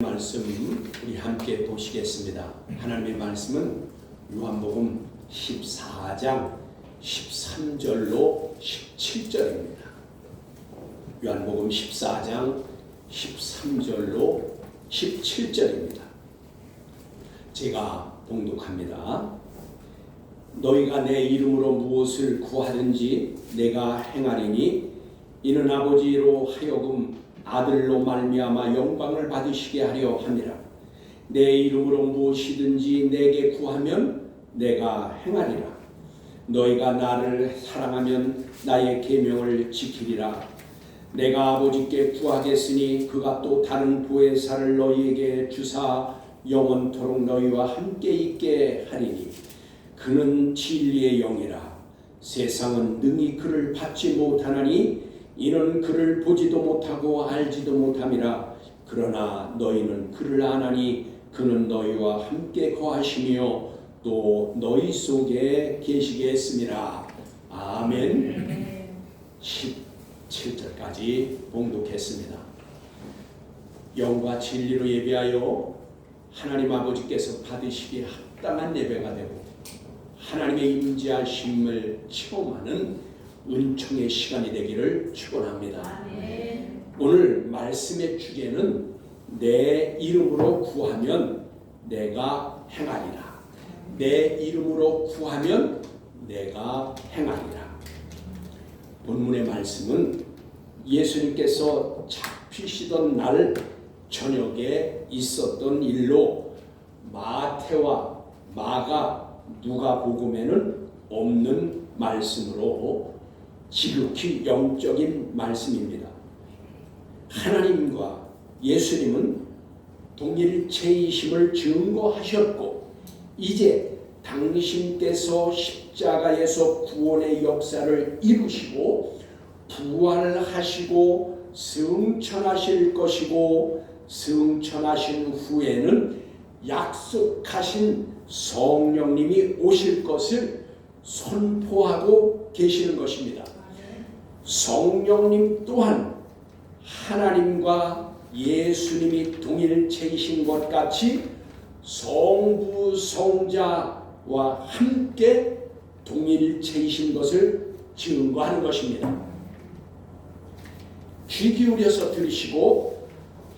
말씀 우리 함께 보시겠습니다. 하나님의 말씀은 요한복음 14장 13절로 17절입니다. 요한복음 14장 13절로 17절입니다. 제가 봉독합니다. 너희가 내 이름으로 무엇을 구하든지 내가 행하리니 이는 아버지로 하여금 아들로 말미암아 영광을 받으시게 하려 함이라. 내 이름으로 무엇이든지 내게 구하면 내가 행하리라. 너희가 나를 사랑하면 나의 계명을 지키리라. 내가 아버지께 구하겠으니 그가 또 다른 보혜사를 너희에게 주사 영원토록 너희와 함께 있게 하리니 그는 진리의 영이라. 세상은 능히 그를 받지 못하나니 이는 그를 보지도 못하고 알지도 못함이라. 그러나 너희는 그를 아나니 그는 너희와 함께 거하시며 또 너희 속에 계시게 했음이라. 아멘. 17절까지 봉독했습니다. 영과 진리로 예배하여 하나님 아버지께서 받으시기에 합당한 예배가 되고 하나님의 임재하심을 체험하는 은총의 시간이 되기를 축원합니다. 오늘 말씀의 주제는 내 이름으로 구하면 내가 행하리라. 내 이름으로 구하면 내가 행하리라. 본문의 말씀은 예수님께서 잡히시던 날 저녁에 있었던 일로 마태와 마가, 누가복음에는 없는 말씀으로 지극히 영적인 말씀입니다. 하나님과 예수님은 동일체이심을 증거하셨고 이제 당신께서 십자가에서 구원의 역사를 이루시고 부활하시고 승천하실 것이고 승천하신 후에는 약속하신 성령님이 오실 것을 선포하고 계시는 것입니다. 성령님 또한 하나님과 예수님이 동일체이신 것 같이 성부 성자와 함께 동일체이신 것을 증거하는 것입니다. 귀 기울여서 들으시고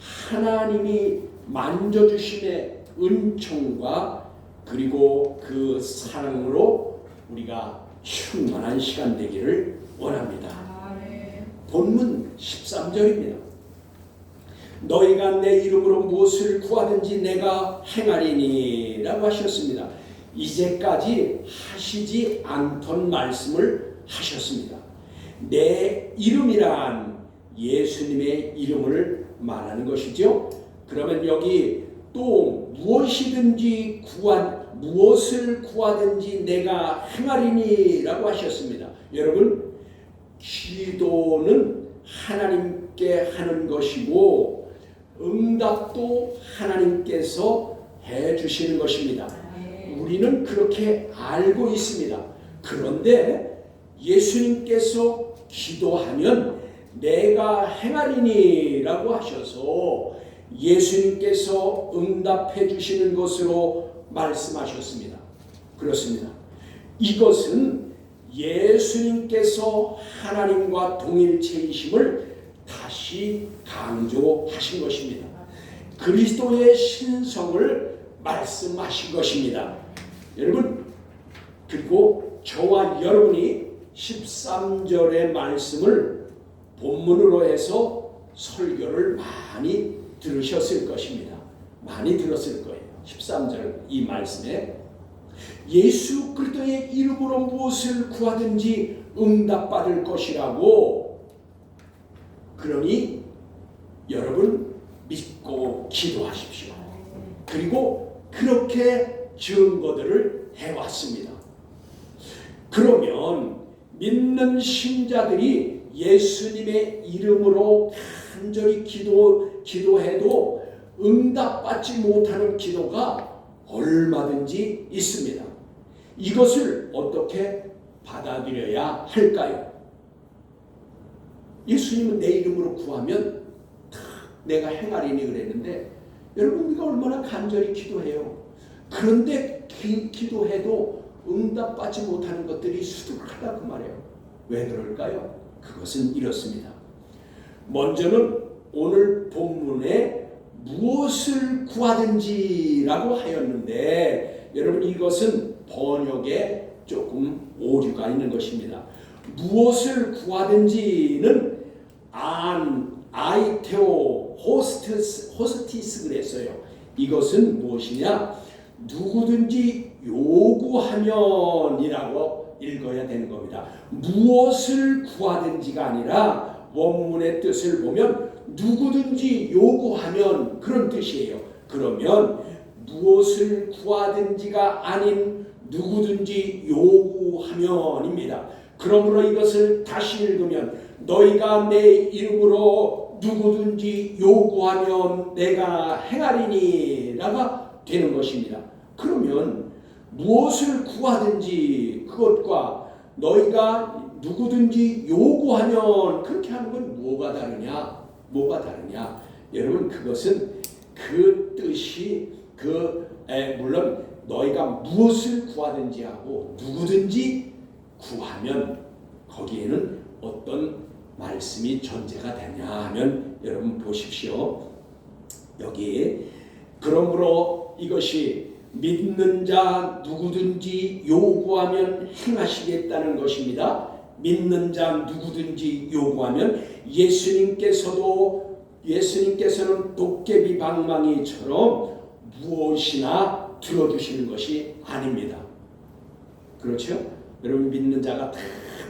하나님이 만져주심의 은총과 그리고 그 사랑으로 우리가 충만한 시간 되기를 원합니다. 본문 13절입니다. 너희가 내 이름으로 무엇을 구하든지 내가 행하리니 라고 하셨습니다. 이제까지 하시지 않던 말씀을 하셨습니다. 내 이름이란 예수님의 이름을 말하는 것이죠. 그러면 여기 또 무엇을 구하든지 내가 행하리니 라고 하셨습니다. 여러분, 기도는 하나님께 하는 것이고 응답도 하나님께서 해주시는 것입니다. 우리는 그렇게 알고 있습니다. 그런데 예수님께서 기도하면 내가 행하리니 라고 하셔서 예수님께서 응답해 주시는 것으로 말씀하셨습니다. 그렇습니다. 이것은 예수님께서 하나님과 동일체이심을 다시 강조하신 것입니다. 그리스도의 신성을 말씀하신 것입니다. 여러분, 그리고 저와 여러분이 13절의 말씀을 본문으로 해서 설교를 많이 들으셨을 것입니다. 많이 들었을 거예요. 13절 이 말씀에 예수 그리스도의 이름으로 무엇을 구하든지 응답받을 것이라고. 그러니 여러분 믿고 기도하십시오. 그리고 그렇게 증거들을 해왔습니다. 그러면 믿는 신자들이 예수님의 이름으로 간절히 기도해도 응답받지 못하는 기도가 얼마든지 있습니다. 이것을 어떻게 받아들여야 할까요? 예수님은 내 이름으로 구하면 내가 행하리니 그랬는데 여러분 우리가 얼마나 간절히 기도해요. 그런데 기도해도 응답받지 못하는 것들이 수두룩하다 그 말이에요. 왜 그럴까요? 그것은 이렇습니다. 먼저는 오늘 본문에 무엇을 구하든지라고 하였는데 여러분 이것은 번역에 조금 오류가 있는 것입니다. 무엇을 구하든지는 아이테오 호스티스 그랬어요. 이것은 무엇이냐? 누구든지 요구하면이라고 읽어야 되는 겁니다. 무엇을 구하든지가 아니라 원문의 뜻을 보면 누구든지 요구하면 그런 뜻이에요. 그러면 무엇을 구하든지가 아닌 누구든지 요구하면입니다. 그러므로 이것을 다시 읽으면 너희가 내 이름으로 누구든지 요구하면 내가 행하리니 라가 되는 것입니다. 그러면 무엇을 구하든지 그것과 너희가 누구든지 요구하면 그렇게 하는 건 뭐가 다르냐? 뭐가 다르냐? 여러분 그것은 그 뜻이 물론 너희가 무엇을 구하든지 하고 누구든지 구하면 거기에는 어떤 말씀이 전제가 되냐 하면 여러분 보십시오. 여기 그러므로 이것이 믿는 자 누구든지 요구하면 행하시겠다는 것입니다. 믿는 자 누구든지 요구하면 예수님께서는 도깨비 방망이처럼 무엇이나 들어주시는 것이 아닙니다. 그렇죠? 여러분 믿는 자가 다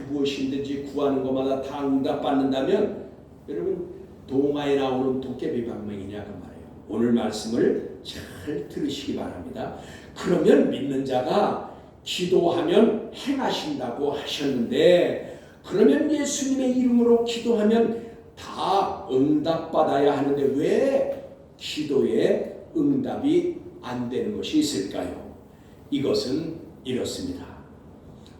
무엇이든지 구하는 것마다 다 응답받는다면 여러분 동화에 나오는 도깨비 방망이냐 그 말이에요. 오늘 말씀을 잘 들으시기 바랍니다. 그러면 믿는 자가 기도하면 행하신다고 하셨는데 그러면 예수님의 이름으로 기도하면 다 응답받아야 하는데 왜 기도에 응답이 안 되는 것이 있을까요? 이것은 이렇습니다.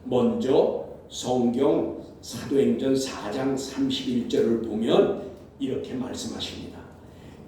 먼저 성경 사도행전 4장 31절을 보면 이렇게 말씀하십니다.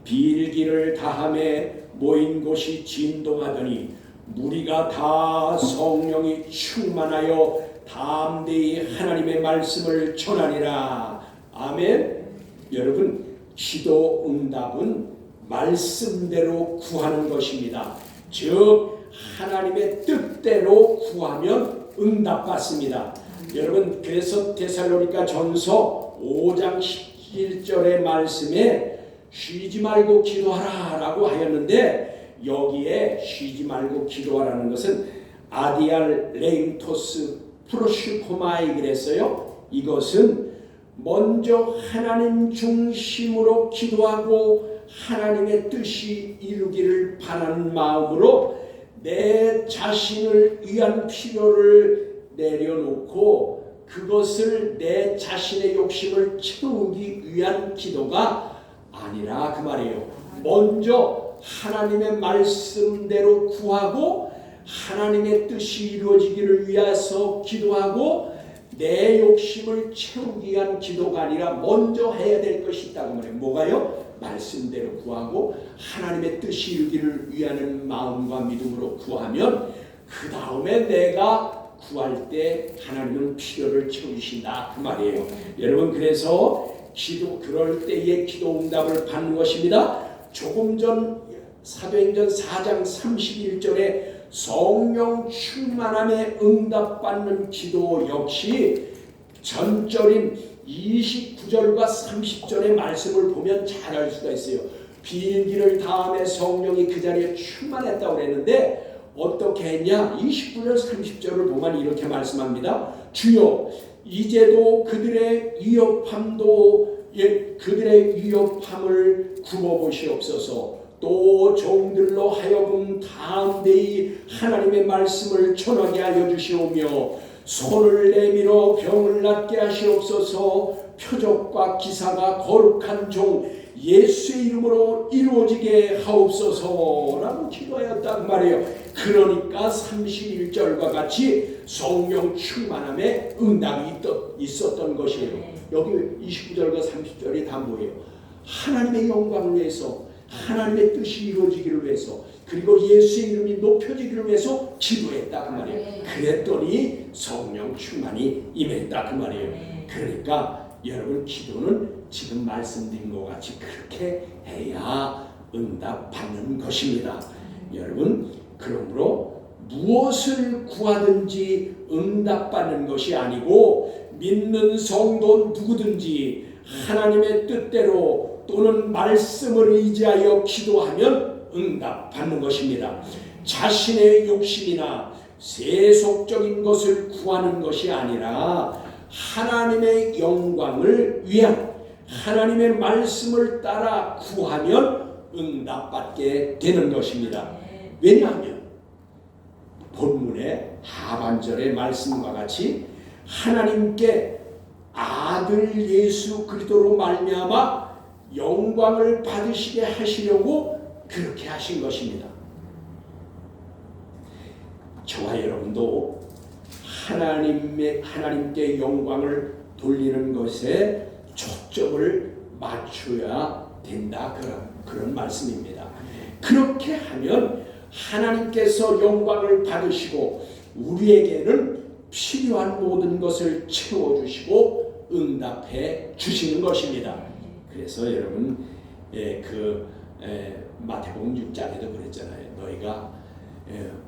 빌기를 다함에 모인 곳이 진동하더니 무리가 다 성령이 충만하여 담대히 하나님의 말씀을 전하니라. 아멘. 여러분 기도 응답은 말씀대로 구하는 것입니다. 즉 하나님의 뜻대로 구하면 응답받습니다. 여러분 그래서 데살로니가 전서 5장 11절의 말씀에 쉬지 말고 기도하라 라고 하였는데 여기에 쉬지 말고 기도하라는 것은 아디알 레임토스 프로슈코마이 그랬어요. 이것은 먼저 하나님 중심으로 기도하고 하나님의 뜻이 이루기를 바라는 마음으로 내 자신을 위한 필요를 내려놓고 그것을 내 자신의 욕심을 채우기 위한 기도가 아니라 그 말이에요. 먼저 하나님의 말씀대로 구하고 하나님의 뜻이 이루어지기를 위해서 기도하고 내 욕심을 채우기 위한 기도가 아니라 먼저 해야 될 것이 있다고 말해요. 뭐가요? 말씀대로 구하고 하나님의 뜻이 이루기를 위하는 마음과 믿음으로 구하면 그 다음에 내가 구할 때 하나님은 필요를 채우신다 그 말이에요. 여러분 그래서 그럴 때의 기도 응답을 받는 것입니다. 조금 전 사도행전 4장 31절에 성령 충만함에 응답받는 기도 역시 전절인 29절과 30절의 말씀을 보면 잘 알 수가 있어요. 비행기를 다음에 성령이 그 자리에 충만했다고 그랬는데 어떻게 했냐? 29절 30절을 보면 이렇게 말씀합니다. 주여 이제도 그들의 위협함을 굽어보시옵소서. 또 종들로 하여금 담대히 하나님의 말씀을 전하게 하여 주시오며 손을 내밀어 병을 낫게 하시옵소서. 표적과 기사가 거룩한 종 예수의 이름으로 이루어지게 하옵소서라고 기도하였단 말이에요. 그러니까 31절과 같이 성령 충만함에 응답이 있었던 것이에요. 여기 29절과 30절이 다 뭐예요? 하나님의 영광을 위해서 하나님의 뜻이 이루어지기를 위해서 그리고 예수의 이름이 높여지기를 위해서 기도했다 그 말이에요. 그랬더니 성령 충만이 임했다 그 말이에요. 그러니까 여러분 기도는 지금 말씀드린 것 같이 그렇게 해야 응답받는 것입니다. 여러분 그러므로 무엇을 구하든지 응답받는 것이 아니고 믿는 성도 누구든지 하나님의 뜻대로 또는 말씀을 의지하여 기도하면 응답받는 것입니다. 자신의 욕심이나 세속적인 것을 구하는 것이 아니라 하나님의 영광을 위한 하나님의 말씀을 따라 구하면 응답받게 되는 것입니다. 왜냐하면 본문의 하반절의 말씀과 같이 하나님께 아들 예수 그리스도로 말미암아 영광을 받으시게 하시려고 그렇게 하신 것입니다. 저와 여러분도 하나님께 영광을 돌리는 것에 초점을 맞춰야 된다 그런 말씀입니다. 그렇게 하면 하나님께서 영광을 받으시고 우리에게는 필요한 모든 것을 채워주시고 응답해 주시는 것입니다. 그래서 여러분 마태복음 6장에도 그랬잖아요. 너희가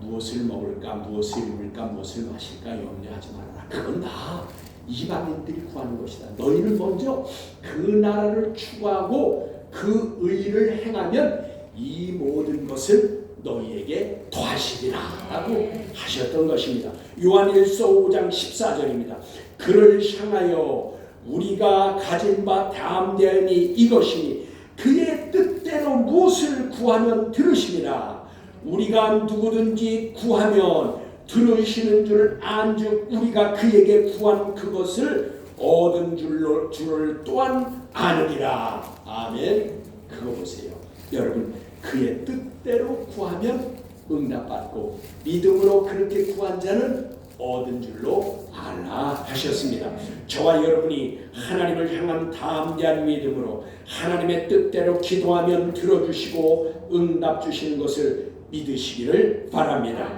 무엇을 먹을까 무엇을 입을까 무엇을 마실까 염려하지 말아라. 그건 다 이방인들이 구하는 것이다. 너희는 먼저 그 나라를 추구하고 그 의를 행하면 이 모든 것을 너희에게 더하시리라 라고 하셨던 것입니다. 요한일서 5장 14절입니다. 그를 향하여 우리가 가진 바 담대함이 이것이니 그의 뜻대로 무엇을 구하면 들으시리라. 우리가 누구든지 구하면 들으시는 줄 안즉 우리가 그에게 구한 그것을 얻은 줄을 또한 아느니라. 아멘. 그거 보세요. 여러분 그의 뜻대로 구하면 응답받고 믿음으로 그렇게 구한 자는 얻은 줄로 알라 하셨습니다. 저와 여러분이 하나님을 향한 담대한 믿음으로 하나님의 뜻대로 기도하면 들어주시고 응답 주시는 것을 믿으시기를 바랍니다.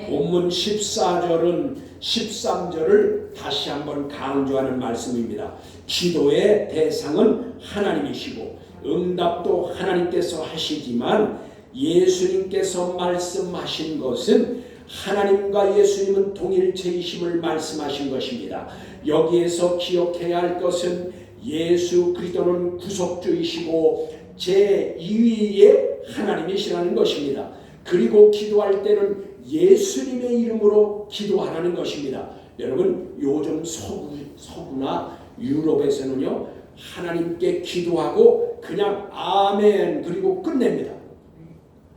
본문 14절은 13절을 다시 한번 강조하는 말씀입니다. 기도의 대상은 하나님이시고 응답도 하나님께서 하시지만 예수님께서 말씀하신 것은 하나님과 예수님은 동일체이심을 말씀하신 것입니다. 여기에서 기억해야 할 것은 예수 그리스도는 구속주이시고 제2위의 하나님이시라는 것입니다. 그리고 기도할 때는 예수님의 이름으로 기도하라는 것입니다. 여러분 요즘 서구나 유럽에서는요 하나님께 기도하고 그냥 아멘 그리고 끝냅니다.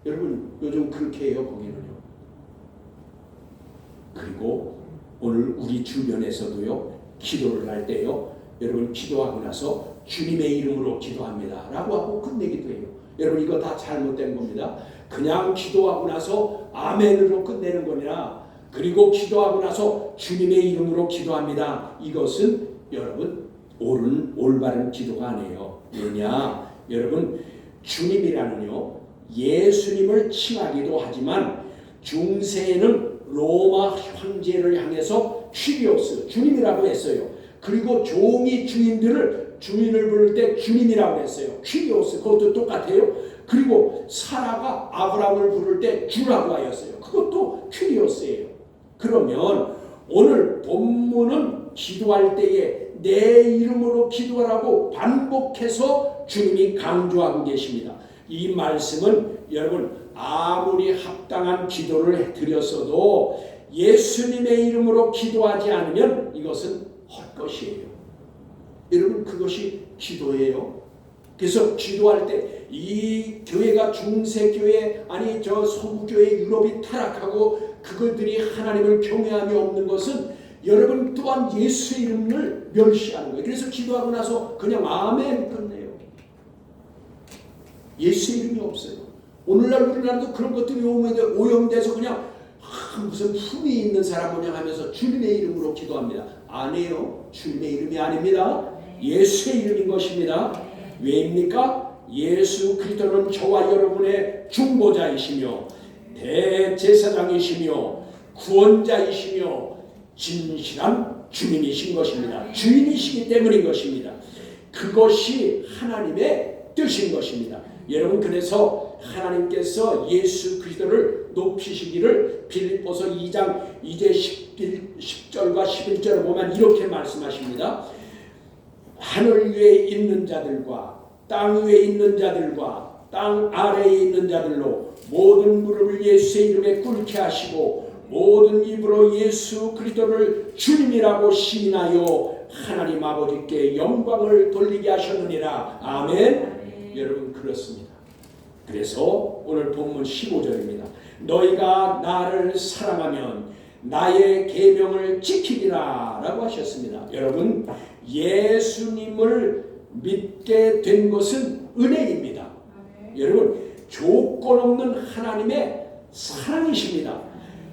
여러분 요즘 그렇게 해요 거기는요. 그리고 오늘 우리 주변에서도요 기도를 할 때요 여러분 기도하고 나서 주님의 이름으로 기도합니다 라고 하고 끝내기도 해요. 여러분 이거 다 잘못된 겁니다. 그냥 기도하고 나서 아멘으로 끝내는 거냐 그리고 기도하고 나서 주님의 이름으로 기도합니다. 이것은 여러분 올바른 기도가 아니에요. 왜냐 여러분 주님이라는요 예수님을 칭하기도 하지만 중세에는 로마 황제를 향해서 퀴리오스 주님이라고 했어요. 그리고 종이 주인을 부를 때 주님이라고 했어요. 퀴리오스 그것도 똑같아요. 그리고 사라가 아브라함을 부를 때 주라고 하였어요. 그것도 퀴리오스예요. 그러면 오늘 본문은 기도할 때에 내 이름으로 기도하라고 반복해서 주님이 강조하고 계십니다. 이 말씀은 여러분 아무리 합당한 기도를 드렸어도 예수님의 이름으로 기도하지 않으면 이것은 헛것이에요. 여러분 그것이 기도예요. 그래서 기도할 때 이 교회가 중세교회 아니 저 서구교회 유럽이 타락하고 그것들이 하나님을 경외함이 없는 것은 여러분 또한 예수 이름을 멸시하는 거예요. 그래서 기도하고 나서 그냥 아멘 끝내요. 예수 이름이 없어요. 오늘날 우리나라도 그런 것들이 오염돼서 그냥 무슨 품이 있는 사람 모양 하면서 주님의 이름으로 기도합니다. 아니에요. 주님의 이름이 아닙니다. 예수의 이름인 것입니다. 왜입니까? 예수 그리스도는 저와 여러분의 중보자이시며 대제사장이시며 구원자이시며 진실한 주님이신 것입니다. 주인이시기 때문인 것입니다. 그것이 하나님의 뜻인 것입니다. 여러분, 그래서 하나님께서 예수 그리스도를 높이시기를 빌립보서 2장 이제 10절과 11절을 보면 이렇게 말씀하십니다. 하늘 위에 있는 자들과 땅 위에 있는 자들과 땅 아래에 있는 자들로 모든 무릎을 예수의 이름에 꿇게 하시고 모든 입으로 예수 그리스도를 주님이라고 시인하여 하나님 아버지께 영광을 돌리게 하셨느니라. 아멘. 여러분, 그렇습니다. 그래서 오늘 본문 15절입니다. 너희가 나를 사랑하면 나의 계명을 지키리라 라고 하셨습니다. 여러분, 예수님을 믿게 된 것은 은혜입니다. 여러분, 조건 없는 하나님의 사랑이십니다.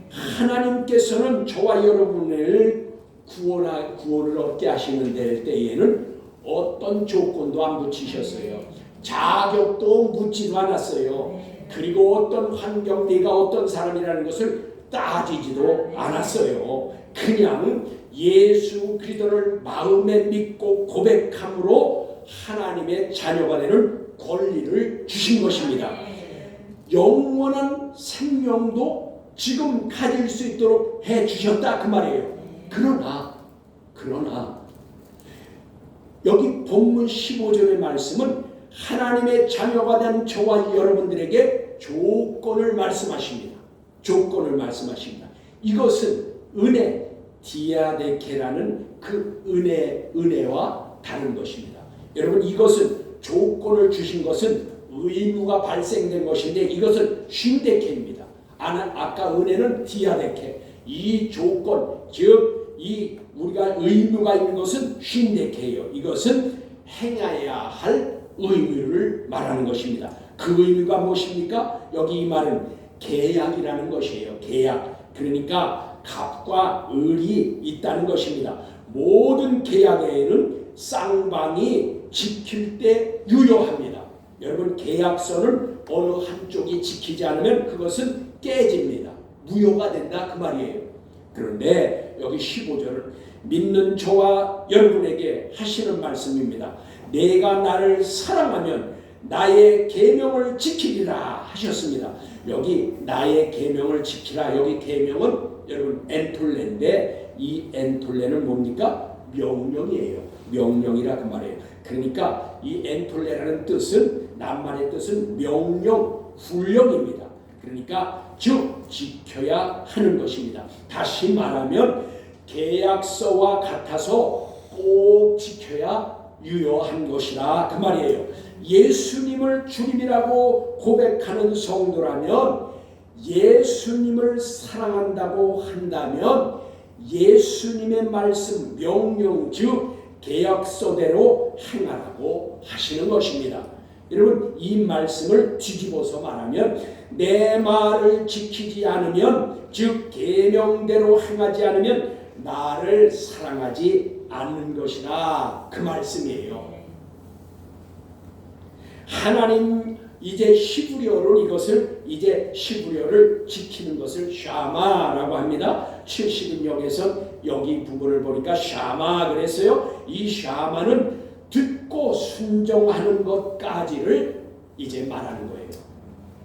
하나님께서는 저와 여러분을 구원을 얻게 하시는 때에는 어떤 조건도 안 붙이셨어요. 자격도 묻지도 않았어요. 그리고 어떤 환경, 네가 어떤 사람이라는 것을 따지지도 않았어요. 그냥 예수 그리스도를 마음에 믿고 고백함으로 하나님의 자녀가 되는 권리를 주신 것입니다. 영원한 생명도 지금 가질 수 있도록 해주셨다 그 말이에요. 그러나 여기 본문 15절의 말씀은 하나님의 자녀가 된 저와 여러분들에게 조건을 말씀하십니다. 이것은 은혜, 디아데케라는 그 은혜와 다른 것입니다. 여러분, 이것은 조건을 주신 것은 의무가 발생된 것인데 이것은 쉰데케입니다. 아까 은혜는 디아데케. 이 조건, 즉 이 우리가 의무가 있는 것은 쉰데케예요. 이것은 행해야 할 의무를 말하는 것입니다. 그 의무가 무엇입니까? 여기 이 말은 계약이라는 것이에요. 계약. 그러니까 값과 을이 있다는 것입니다. 모든 계약에는 쌍방이 지킬 때 유효합니다. 여러분, 계약서는 어느 한쪽이 지키지 않으면 그것은 깨집니다. 무효가 된다 그 말이에요. 그런데 여기 15절은 믿는 저와 여러분에게 하시는 말씀입니다. 내가 나를 사랑하면 나의 계명을 지키리라 하셨습니다. 여기 나의 계명을 지키라. 여기 계명은 여러분 엔톨레인데 이 엔톨레는 뭡니까? 명령이에요. 명령이라 그 말이에요. 그러니까 이 엔톨레라는 뜻은, 낱말의 뜻은 명령, 훈령입니다. 그러니까 즉 지켜야 하는 것입니다. 다시 말하면 계약서와 같아서 꼭 지켜야 유효한 것이라 그 말이에요. 예수님을 주님이라고 고백하는 성도라면, 예수님을 사랑한다고 한다면 예수님의 말씀, 명령, 즉 계약서대로 행하라고 하시는 것입니다. 여러분, 이 말씀을 뒤집어서 말하면 내 말을 지키지 않으면, 즉 계명대로 행하지 않으면 나를 사랑하지 않는 것이라 그 말씀이에요. 하나님, 이제 히브리어로 이것을, 이제 히브리어를 지키는 것을 샤마라고 합니다. 70인역에서 여기 부분을 보니까 샤마 그랬어요. 이 샤마는 듣고 순종하는 것까지를 이제 말하는 거예요.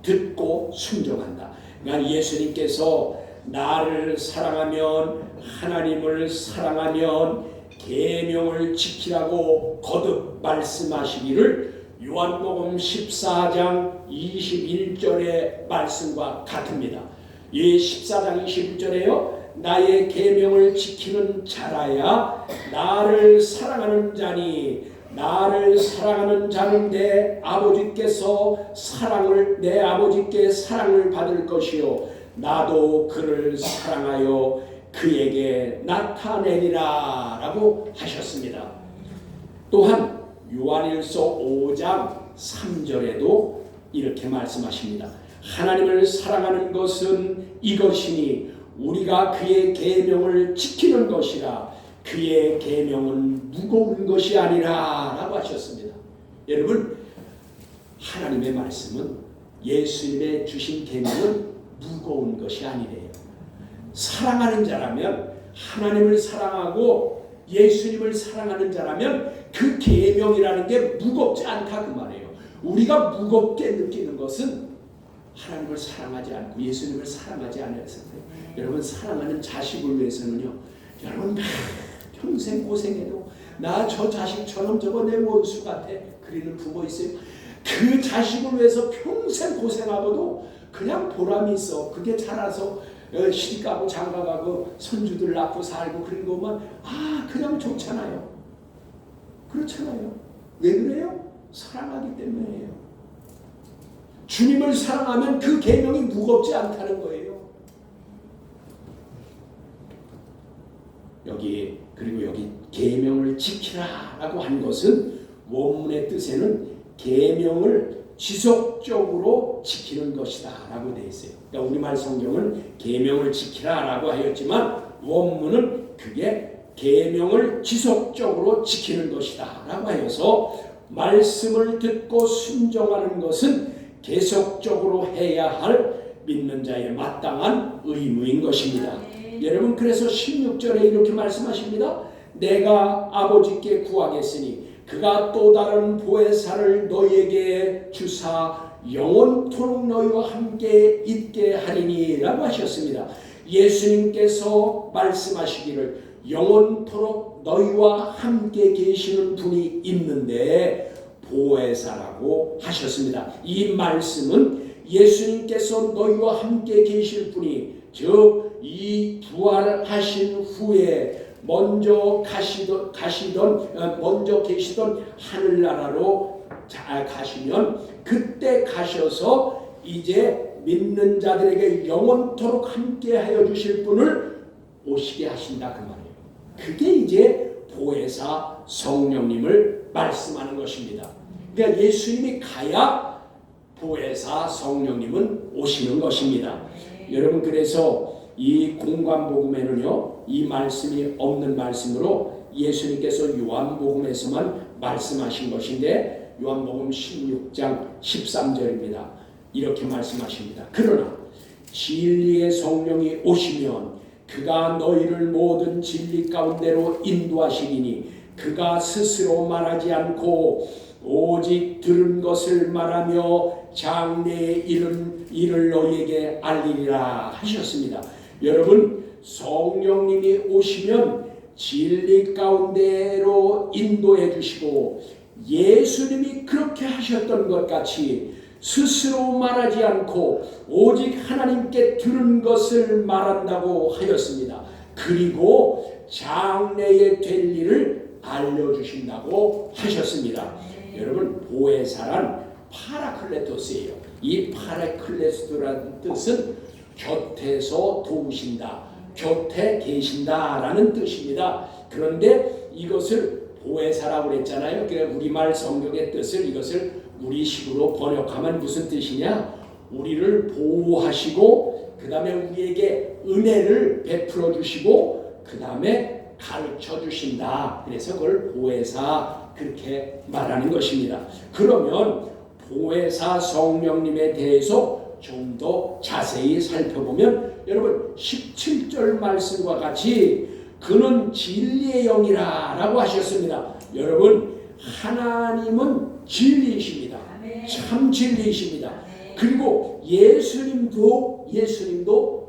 듣고 순종한다. 그러니까 예수님께서 나를 사랑하면, 하나님을 사랑하면 계명을 지키라고 거듭 말씀하시기를 요한복음 14장 21절의 말씀과 같습니다. 이 14장 21절에요. 나의 계명을 지키는 자라야 나를 사랑하는 자니, 나를 사랑하는 자는 내 아버지께 사랑을 받을 것이요 나도 그를 사랑하여 그에게 나타내리라 라고 하셨습니다. 또한 요한일서 5장 3절에도 이렇게 말씀하십니다. 하나님을 사랑하는 것은 이것이니 우리가 그의 계명을 지키는 것이라. 그의 계명은 무거운 것이 아니라 라고 하셨습니다. 여러분, 하나님의 말씀은 예수님의 주신 계명은 무거운 것이 아니래요. 사랑하는 자라면 하나님을 사랑하고 예수님을 사랑하는 자라면 그 계명이라는 게 무겁지 않다 그 말이에요. 우리가 무겁게 느끼는 것은 하나님을 사랑하지 않고 예수님을 사랑하지 않아서 그래요. 여러분 사랑하는 자식을 위해서는요. 여러분 평생 고생해도 나 저 자식처럼 저거 내 원수 같아 그리는 부모 있어요. 그 자식을 위해서 평생 고생하고도 그냥 보람이 있어. 그게 자라서 시집가고 장가가고 손주들 낳고 살고 그런 거만 그냥 좋잖아요. 그렇잖아요. 왜 그래요? 사랑하기 때문이에요. 주님을 사랑하면 그 계명이 무겁지 않다는 거예요. 그리고 여기 계명을 지키라라고 한 것은 원문의 뜻에는 계명을 지속적으로 지키는 것이다 라고 되어 있어요. 그러니까 우리말 성경은 계명을 지키라라고 하였지만 원문은 그게 계명을 지속적으로 지키는 것이다 라고 하여서 말씀을 듣고 순종하는 것은 계속적으로 해야 할 믿는 자의 마땅한 의무인 것입니다. 여러분 그래서 16절에 이렇게 말씀하십니다. 내가 아버지께 구하겠으니 그가 또 다른 보혜사를 너희에게 주사 영원토록 너희와 함께 있게 하리니 라고 하셨습니다. 예수님께서 말씀하시기를 영원토록 너희와 함께 계시는 분이 있는데 보혜사라고 하셨습니다. 이 말씀은 예수님께서 너희와 함께 계실 분이 즉 이 부활하신 후에 먼저 계시던 하늘나라로 가시면 그때 가셔서 이제 믿는 자들에게 영원토록 함께하여 주실 분을 오시게 하신다 그 말이에요. 그게 이제 보혜사 성령님을 말씀하는 것입니다. 그러니까 예수님이 가야 보혜사 성령님은 오시는 것입니다. 여러분 그래서 이 공관복음에는요 이 말씀이 없는 말씀으로 예수님께서 요한복음에서만 말씀하신 것인데 요한복음 16장 13절입니다. 이렇게 말씀하십니다. 그러나 진리의 성령이 오시면 그가 너희를 모든 진리 가운데로 인도하시리니 그가 스스로 말하지 않고 오직 들은 것을 말하며 장래에 이른 일을 너희에게 알리리라 하셨습니다. 여러분 성령님이 오시면 진리 가운데로 인도해 주시고 예수님이 그렇게 하셨던 것 같이 스스로 말하지 않고 오직 하나님께 들은 것을 말한다고 하였습니다. 그리고 장래에 될 일을 알려주신다고 하셨습니다. 여러분 보혜사란 파라클레토스예요. 이 파라클레토스라는 뜻은 곁에서 도우신다, 곁에 계신다라는 뜻입니다. 그런데 이것을 보혜사라고 그랬잖아요. 그러니까 우리말 성경의 뜻을 이것을 우리식으로 번역하면 무슨 뜻이냐? 우리를 보호하시고 그 다음에 우리에게 은혜를 베풀어 주시고 그 다음에 가르쳐 주신다. 그래서 그걸 보혜사 그렇게 말하는 것입니다. 그러면 보혜사 성령님에 대해서 좀 더 자세히 살펴보면 여러분 17절 말씀과 같이 그는 진리의 영이라 라고 하셨습니다. 여러분 하나님은 진리이십니다. 참 진리이십니다. 그리고 예수님도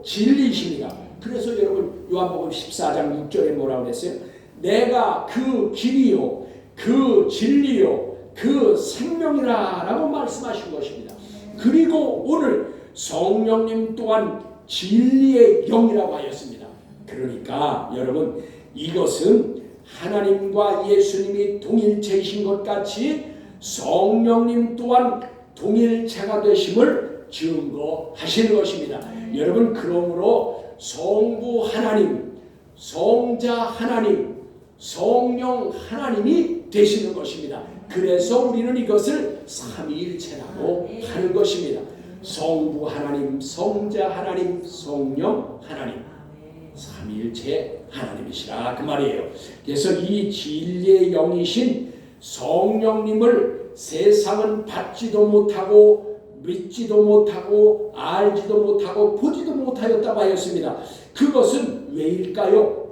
진리이십니다. 그래서 여러분 요한복음 14장 6절에 뭐라고 했어요? 내가 그 길이요 그 진리요 그 생명이라 라고 말씀하신 것입니다. 그리고 오늘 성령님 또한 진리의 영이라고 하였습니다. 그러니까 여러분 이것은 하나님과 예수님이 동일체이신 것 같이 성령님 또한 동일체가 되심을 증거하시는 것입니다. 여러분 그러므로 성부 하나님, 성자 하나님, 성령 하나님이 되시는 것입니다. 그래서 우리는 이것을 삼위일체라고 하는 것입니다. 성부 하나님, 성자 하나님, 성령 하나님, 삼위일체 하나님이시라 그 말이에요. 그래서 이 진리의 영이신 성령님을 세상은 받지도 못하고 믿지도 못하고 알지도 못하고 보지도 못하였다고 하였습니다. 그것은 왜일까요?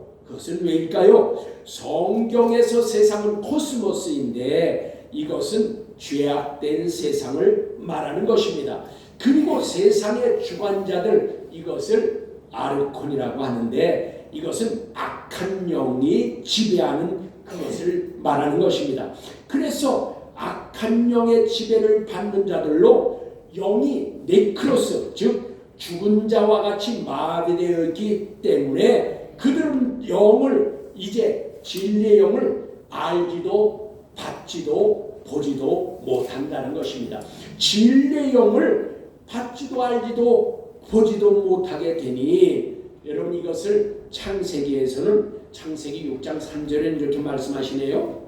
성경에서 세상은 코스모스인데 이것은 죄악된 세상을 말하는 것입니다. 그리고 세상의 주관자들, 이것을 아르콘이라고 하는데 이것은 악한 영이 지배하는 그것을 말하는 것입니다. 그래서 악한 영의 지배를 받는 자들로 영이 네크로스, 즉 죽은 자와 같이 마비되어 있기 때문에 그들은 영을, 이제 진리의 영을 알지도 받지도 보지도 못한다는 것입니다. 진리의 영을 받지도 알지도 보지도 못하게 되니, 여러분 이것을 창세기에서는 창세기 6장 3절에 이렇게 말씀하시네요.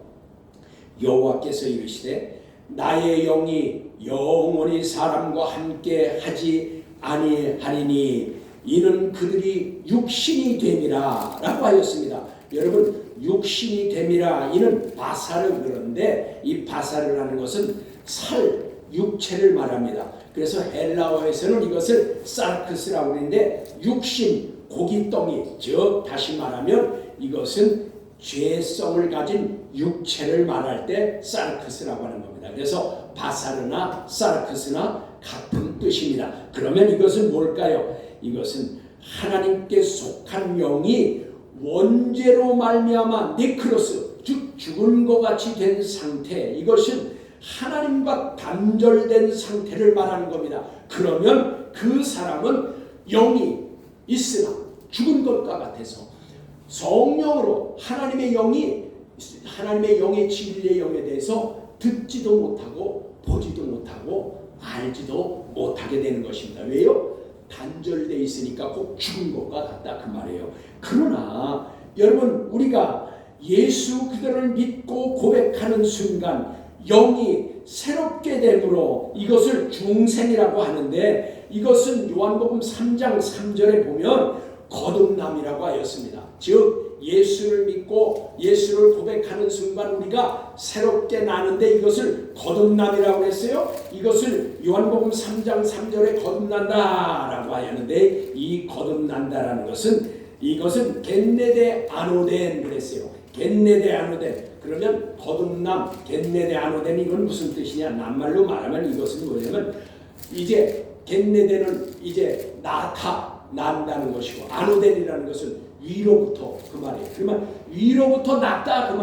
여호와께서 이르시되 나의 영이 영원히 사람과 함께 하지 아니하리니 이는 그들이 육신이 됨이라 라고 하였습니다. 여러분 육신이 됨이라, 이는 바사르, 그런데 이 바사르라는 것은 살, 육체를 말합니다. 그래서 헬라어에서는 이것을 사르크스라고 하는데 육신, 고깃덩이, 즉 다시 말하면 이것은 죄성을 가진 육체를 말할 때 사르크스라고 하는 겁니다. 그래서 바사르나 사르크스나 같은 뜻입니다. 그러면 이것은 뭘까요? 이것은 하나님께 속한 영이 원죄로 말미암아 네크로스, 즉 죽은 것 같이 된 상태, 이것은 하나님과 단절된 상태를 말하는 겁니다. 그러면 그 사람은 영이 있으나 죽은 것과 같아서 성령으로 하나님의 영의 진리의 영에 대해서 듣지도 못하고 보지도 못하고 알지도 못하게 되는 것입니다. 왜요? 단절되어 있으니까 꼭 죽은 것과 같다 그 말이에요. 그러나 여러분 우리가 예수 그들을 믿고 고백하는 순간 영이 새롭게 되므로 이것을 중생이라고 하는데, 이것은 요한복음 3장 3절에 보면 거듭남이라고 하였습니다. 즉 예수를 믿고 예수를 고백하는 순간 우리가 새롭게 나는데 이것을 거듭남이라고 했어요. 이것을 요한복음 3장 3절에 거듭난다라고 하였는데, 이 거듭난다라는 것은 이것은 겟네데 아노덴 그랬어요. 겟네데 아노덴. 그러면 거듭남, 겟네데 아노덴, 이건 무슨 뜻이냐? 낱말로 말하면 이것은 뭐냐면 이제 겟네데는 이제 난다는 것이고, 아노덴이라는 것은 위로부터 그 말이에요. 그러면 위로부터 났다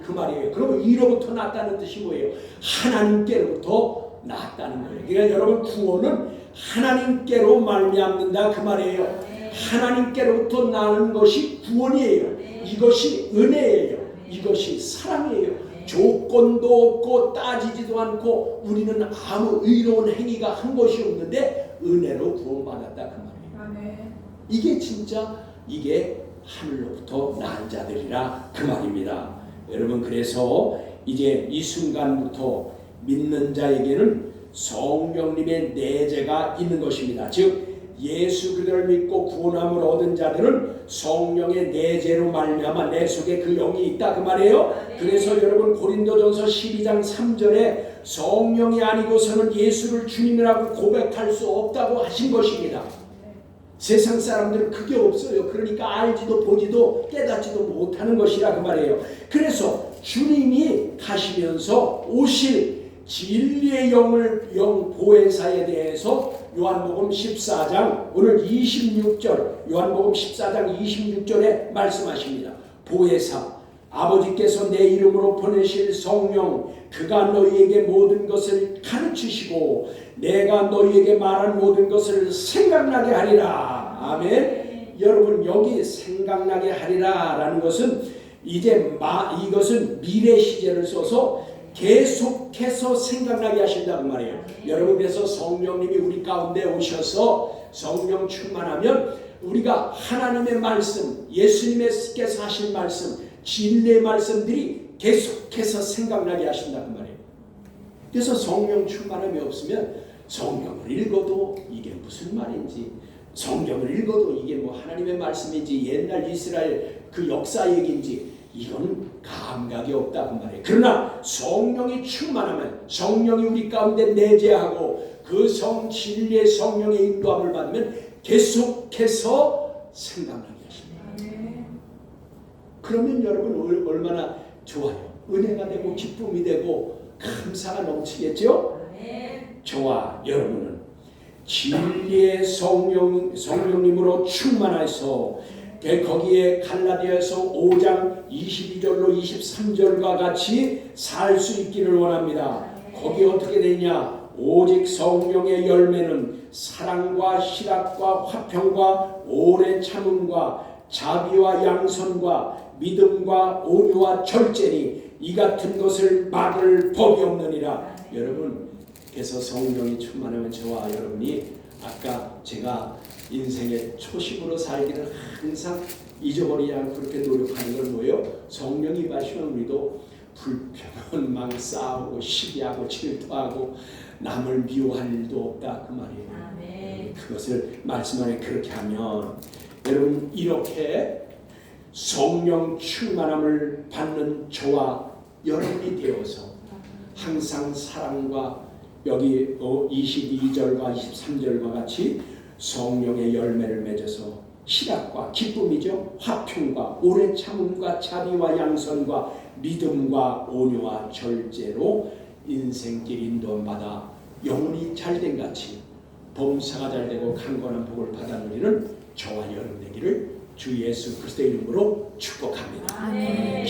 그 말이에요. 그러면 위로부터 났다는 뜻이 뭐예요? 하나님께로부터 났다는 거예요. 그러니까 여러분 구원은 하나님께로 말미암는다 그 말이에요. 하나님께로부터 나는 것이 구원이에요. 이것이 은혜예요. 이것이 사랑이에요. 조건도 없고 따지지도 않고 우리는 아무 의로운 행위가 한 것이 없는데 은혜로 구원받았다 그 말이에요. 이게 진짜 이게 하늘로부터 난 자들이라 그 말입니다. 여러분 그래서 이제 이 순간부터 믿는 자에게는 성령님의 내재가 있는 것입니다. 즉 예수 그리스도를 믿고 구원함을 얻은 자들은 성령의 내재로 말미암아 내 속에 그 영이 있다 그 말이에요. 그래서 여러분 고린도전서 12장 3절에 성령이 아니고서는 예수를 주님이라고 고백할 수 없다고 하신 것입니다. 세상 사람들은 그게 없어요. 그러니까 알지도 보지도 깨닫지도 못하는 것이라 그 말이에요. 그래서 주님이 가시면서 오실 진리의 영 보혜사에 대해서 요한복음 14장 오늘 26절 요한복음 14장 26절에 말씀하십니다. 보혜사 아버지께서 내 이름으로 보내실 성령 그가 너희에게 모든 것을 가르치시고 내가 너희에게 말한 모든 것을 생각나게 하리라. 아멘. 여러분 여기 생각나게 하리라 라는 것은 이제 이것은 미래 시제를 써서 계속해서 생각나게 하신다는 말이에요. 여러분 그래서 성령님이 우리 가운데 오셔서 성령 충만하면 우리가 하나님의 말씀, 예수님께서 하신 말씀, 진리의 말씀들이 계속해서 생각나게 하신다는 말이에요. 그래서 성령 충만함이 없으면 성경을 읽어도 이게 무슨 말인지, 성경을 읽어도 이게 뭐 하나님의 말씀인지 옛날 이스라엘 그 역사 얘기인지 이건 감각이 없다고 말해요. 그러나 성령이 충만하면, 성령이 우리 가운데 내재하고 그 진리의 성령의 인도함을 받으면 계속해서 생각나게 하십니다. 그러면 여러분 얼마나 좋아요. 은혜가 되고 기쁨이 되고 감사가 넘치겠죠? 저와 여러분은 진리의 성령님으로 충만해서 거기에 갈라디아서 5장 22절로 23절과 같이 살 수 있기를 원합니다. 거기 어떻게 되냐? 오직 성령의 열매는 사랑과 희락과 화평과 오래 참음과 자비와 양선과 믿음과 온유와 절제니 이 같은 것을 막을 법이 없느니라. 여러분, 그래서 성령이 충만하면 저와 여러분이 아까 제가 인생의 초심으로 살기를 항상 잊어버리지 않고 그렇게 노력하는 건 뭐예요? 성령이 임하시면 우리도 불평은 막 싸우고 시기하고 질투하고 남을 미워할 일도 없다 그 말이에요. 아멘. 그것을 말씀 안에 그렇게 하면 여러분 이렇게 성령 충만함을 받는 저와 여러분이 되어서 항상 사랑과 여기 22절과 23절과 같이 성령의 열매를 맺어서 희락과 기쁨이죠. 화평과 오래 참음과 자비와 양선과 믿음과 온유와 절제로 인생길 인도받아 영혼이 잘된 같이 범사가 잘되고 강건한 복을 받아 누리는 저와 여러분 되기를 주 예수 그리스도의 이름으로 축복합니다. 아멘.